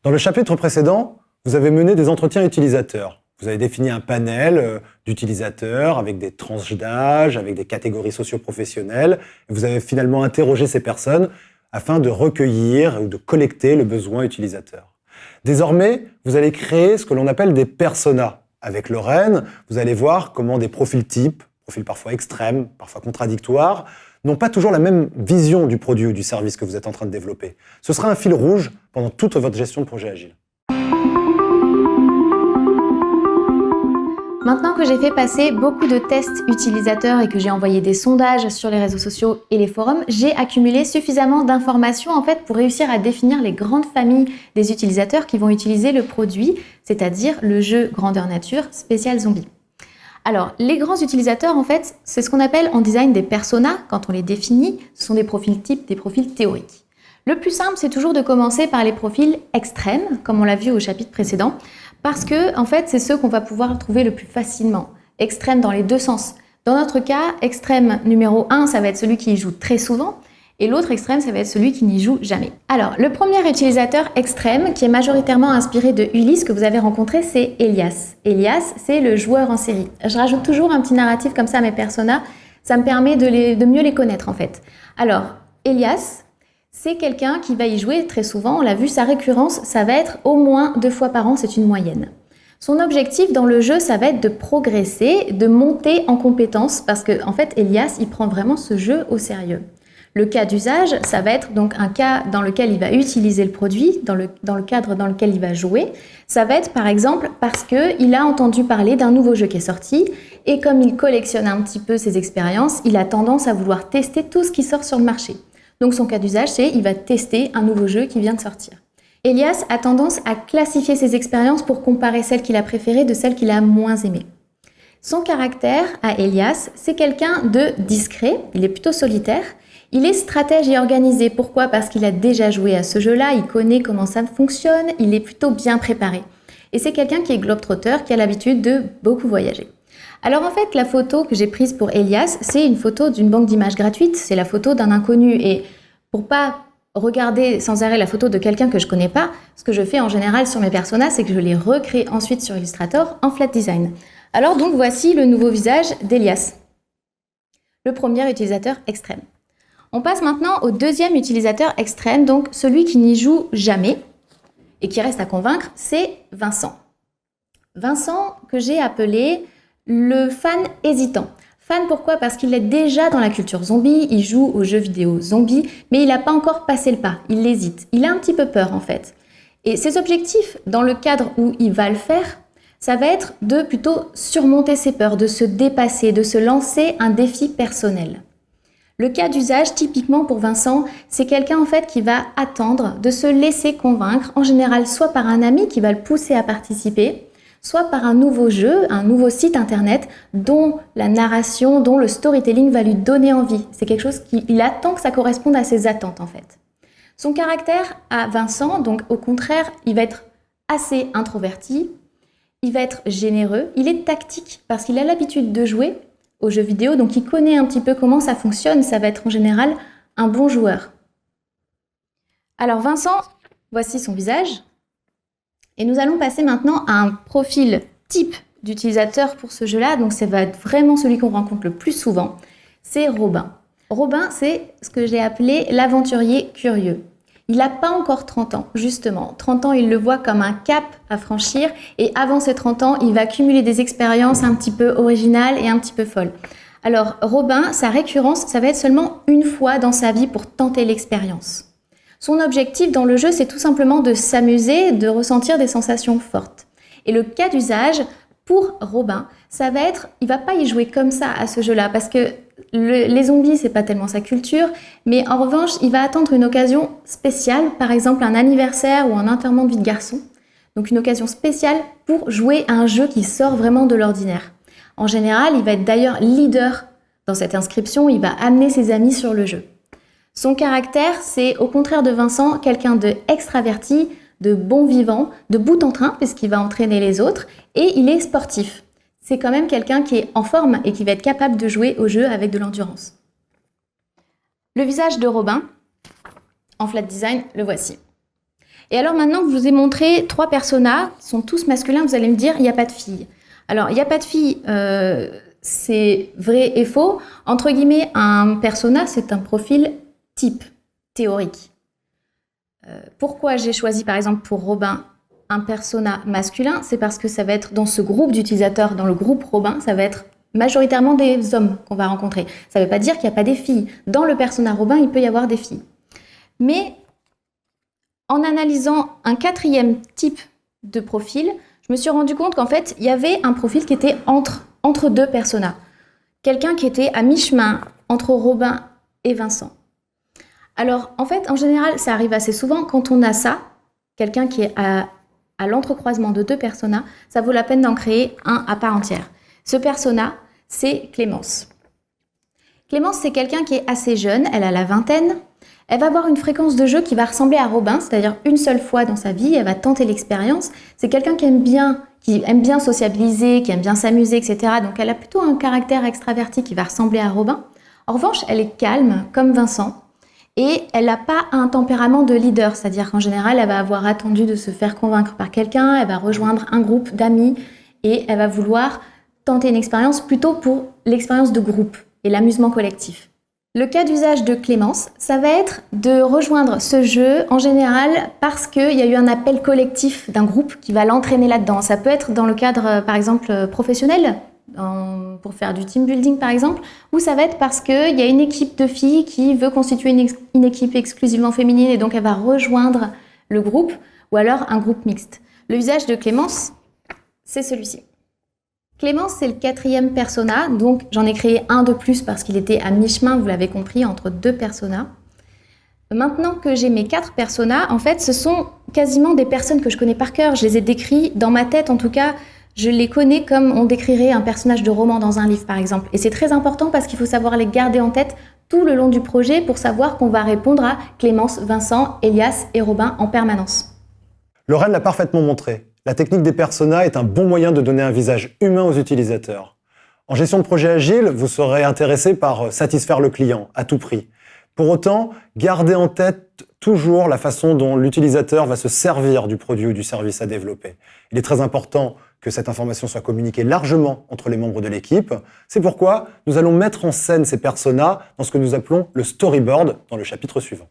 Dans le chapitre précédent, vous avez mené des entretiens utilisateurs. Vous avez défini un panel d'utilisateurs avec des tranches d'âge, avec des catégories socio-professionnelles. Et vous avez finalement interrogé ces personnes afin de recueillir ou de collecter le besoin utilisateur. Désormais, vous allez créer ce que l'on appelle des personas. Avec Lorraine, vous allez voir comment des profils types, profils parfois extrêmes, parfois contradictoires, n'ont pas toujours la même vision du produit ou du service que vous êtes en train de développer. Ce sera un fil rouge pendant toute votre gestion de projet agile. Maintenant que j'ai fait passer beaucoup de tests utilisateurs et que j'ai envoyé des sondages sur les réseaux sociaux et les forums, j'ai accumulé suffisamment d'informations en fait pour réussir à définir les grandes familles des utilisateurs qui vont utiliser le produit, c'est-à-dire le jeu grandeur nature spécial zombie. Alors, les grands utilisateurs, en fait, c'est ce qu'on appelle en design des personas. Quand on les définit, ce sont des profils types, des profils théoriques. Le plus simple, c'est toujours de commencer par les profils extrêmes, comme on l'a vu au chapitre précédent, parce que, en fait, c'est ceux qu'on va pouvoir trouver le plus facilement. Extrêmes dans les deux sens. Dans notre cas, extrême numéro 1, ça va être celui qui y joue très souvent, et l'autre extrême, ça va être celui qui n'y joue jamais. Alors, le premier utilisateur extrême, qui est majoritairement inspiré de Ulysse, que vous avez rencontré, c'est Elias. Elias, c'est le joueur en série. Je rajoute toujours un petit narratif comme ça à mes personas, ça me permet de mieux les connaître, en fait. Alors, Elias, c'est quelqu'un qui va y jouer très souvent, on l'a vu, sa récurrence, ça va être au moins 2 fois par an, c'est une moyenne. Son objectif dans le jeu, ça va être de progresser, de monter en compétences, parce que, en fait, Elias, il prend vraiment ce jeu au sérieux. Le cas d'usage, ça va être donc un cas dans lequel il va utiliser le produit, dans le cadre dans lequel il va jouer. Ça va être par exemple parce qu'il a entendu parler d'un nouveau jeu qui est sorti et comme il collectionne un petit peu ses expériences, il a tendance à vouloir tester tout ce qui sort sur le marché. Donc son cas d'usage, c'est il va tester un nouveau jeu qui vient de sortir. Elias a tendance à classifier ses expériences pour comparer celles qu'il a préférées de celles qu'il a moins aimées. Son caractère à Elias, c'est quelqu'un de discret, il est plutôt solitaire. Il est stratège et organisé. Pourquoi ? Parce qu'il a déjà joué à ce jeu-là, il connaît comment ça fonctionne, il est plutôt bien préparé. Et c'est quelqu'un qui est globe-trotter, qui a l'habitude de beaucoup voyager. Alors en fait, la photo que j'ai prise pour Elias, c'est une photo d'une banque d'images gratuite, c'est la photo d'un inconnu. Et pour pas regarder sans arrêt la photo de quelqu'un que je connais pas, ce que je fais en général sur mes personas, c'est que je les recrée ensuite sur Illustrator en flat design. Alors donc voici le nouveau visage d'Elias, le premier utilisateur extrême. On passe maintenant au deuxième utilisateur extrême, donc celui qui n'y joue jamais et qui reste à convaincre, c'est Vincent. Vincent, que j'ai appelé le fan hésitant. Fan pourquoi ? Parce qu'il est déjà dans la culture zombie, il joue aux jeux vidéo zombie, mais il n'a pas encore passé le pas, il hésite. Il a un petit peu peur en fait. Et ses objectifs, dans le cadre où il va le faire, ça va être de plutôt surmonter ses peurs, de se dépasser, de se lancer un défi personnel. Le cas d'usage, typiquement pour Vincent, c'est quelqu'un en fait qui va attendre de se laisser convaincre, en général soit par un ami qui va le pousser à participer, soit par un nouveau jeu, un nouveau site internet dont la narration, dont le storytelling va lui donner envie. C'est quelque chose qu'il attend que ça corresponde à ses attentes en fait. Son caractère à Vincent, donc au contraire, il va être assez introverti, il va être généreux, il est tactique parce qu'il a l'habitude de jouer aux jeux vidéo, donc il connaît un petit peu comment ça fonctionne, ça va être en général un bon joueur. Alors Vincent, voici son visage. Et nous allons passer maintenant à un profil type d'utilisateur pour ce jeu-là, donc ça va être vraiment celui qu'on rencontre le plus souvent, c'est Robin. Robin, c'est ce que j'ai appelé l'aventurier curieux. Il n'a pas encore 30 ans, justement. 30 ans, il le voit comme un cap à franchir et avant ses 30 ans, il va cumuler des expériences un petit peu originales et un petit peu folles. Alors, Robin, sa récurrence, ça va être seulement une fois dans sa vie pour tenter l'expérience. Son objectif dans le jeu, c'est tout simplement de s'amuser, de ressentir des sensations fortes. Et le cas d'usage, pour Robin, ça va être, il va pas y jouer comme ça à ce jeu-là parce que les zombies, c'est pas tellement sa culture, mais en revanche, il va attendre une occasion spéciale, par exemple un anniversaire ou un enterrement de vie de garçon. Donc une occasion spéciale pour jouer à un jeu qui sort vraiment de l'ordinaire. En général, il va être d'ailleurs leader dans cette inscription, il va amener ses amis sur le jeu. Son caractère, c'est au contraire de Vincent, quelqu'un de extraverti, de bon vivant, de bout en train, puisqu'il va entraîner les autres, et il est sportif. C'est quand même quelqu'un qui est en forme et qui va être capable de jouer au jeu avec de l'endurance. Le visage de Robin, en flat design, le voici. Et alors maintenant que je vous ai montré 3 personas, qui sont tous masculins, vous allez me dire, il n'y a pas de filles. Alors, il n'y a pas de filles, c'est vrai et faux. Entre guillemets, un persona, c'est un profil type, théorique. Pourquoi j'ai choisi, par exemple, pour Robin, un persona masculin? C'est parce que ça va être dans ce groupe d'utilisateurs, dans le groupe Robin, ça va être majoritairement des hommes qu'on va rencontrer. Ça ne veut pas dire qu'il n'y a pas des filles. Dans le persona Robin, il peut y avoir des filles. Mais en analysant un 4e type de profil, je me suis rendu compte qu'en fait, il y avait un profil qui était entre 2 personas. Quelqu'un qui était à mi-chemin entre Robin et Vincent. Alors, en fait, en général, ça arrive assez souvent. Quand on a ça, quelqu'un qui est à l'entrecroisement de 2 personas, ça vaut la peine d'en créer un à part entière. Ce persona, c'est Clémence. Clémence, c'est quelqu'un qui est assez jeune, elle a la vingtaine. Elle va avoir une fréquence de jeu qui va ressembler à Robin, c'est-à-dire une seule fois dans sa vie, elle va tenter l'expérience. C'est quelqu'un qui aime bien sociabiliser, qui aime bien s'amuser, etc. Donc elle a plutôt un caractère extraverti qui va ressembler à Robin. En revanche, elle est calme, comme Vincent, et elle n'a pas un tempérament de leader, c'est-à-dire qu'en général, elle va avoir attendu de se faire convaincre par quelqu'un, elle va rejoindre un groupe d'amis, et elle va vouloir tenter une expérience plutôt pour l'expérience de groupe et l'amusement collectif. Le cas d'usage de Clémence, ça va être de rejoindre ce jeu en général parce qu'il y a eu un appel collectif d'un groupe qui va l'entraîner là-dedans. Ça peut être dans le cadre, par exemple, professionnel, pour faire du team building par exemple, ou ça va être parce qu'il y a une équipe de filles qui veut constituer une équipe exclusivement féminine et donc elle va rejoindre le groupe, ou alors un groupe mixte. Le usage de Clémence, c'est celui-ci. Clémence, c'est le 4e persona, donc j'en ai créé un de plus parce qu'il était à mi-chemin, vous l'avez compris, entre 2 personas. Maintenant que j'ai mes 4 personas, en fait, ce sont quasiment des personnes que je connais par cœur. Je les ai décrits dans ma tête, en tout cas, je les connais comme on décrirait un personnage de roman dans un livre, par exemple. Et c'est très important parce qu'il faut savoir les garder en tête tout le long du projet pour savoir qu'on va répondre à Clémence, Vincent, Elias et Robin en permanence. Lorraine l'a parfaitement montré. La technique des personas est un bon moyen de donner un visage humain aux utilisateurs. En gestion de projet agile, vous serez intéressé par satisfaire le client à tout prix. Pour autant, gardez en tête toujours la façon dont l'utilisateur va se servir du produit ou du service à développer. Il est très important que cette information soit communiquée largement entre les membres de l'équipe. C'est pourquoi nous allons mettre en scène ces personas dans ce que nous appelons le storyboard dans le chapitre suivant.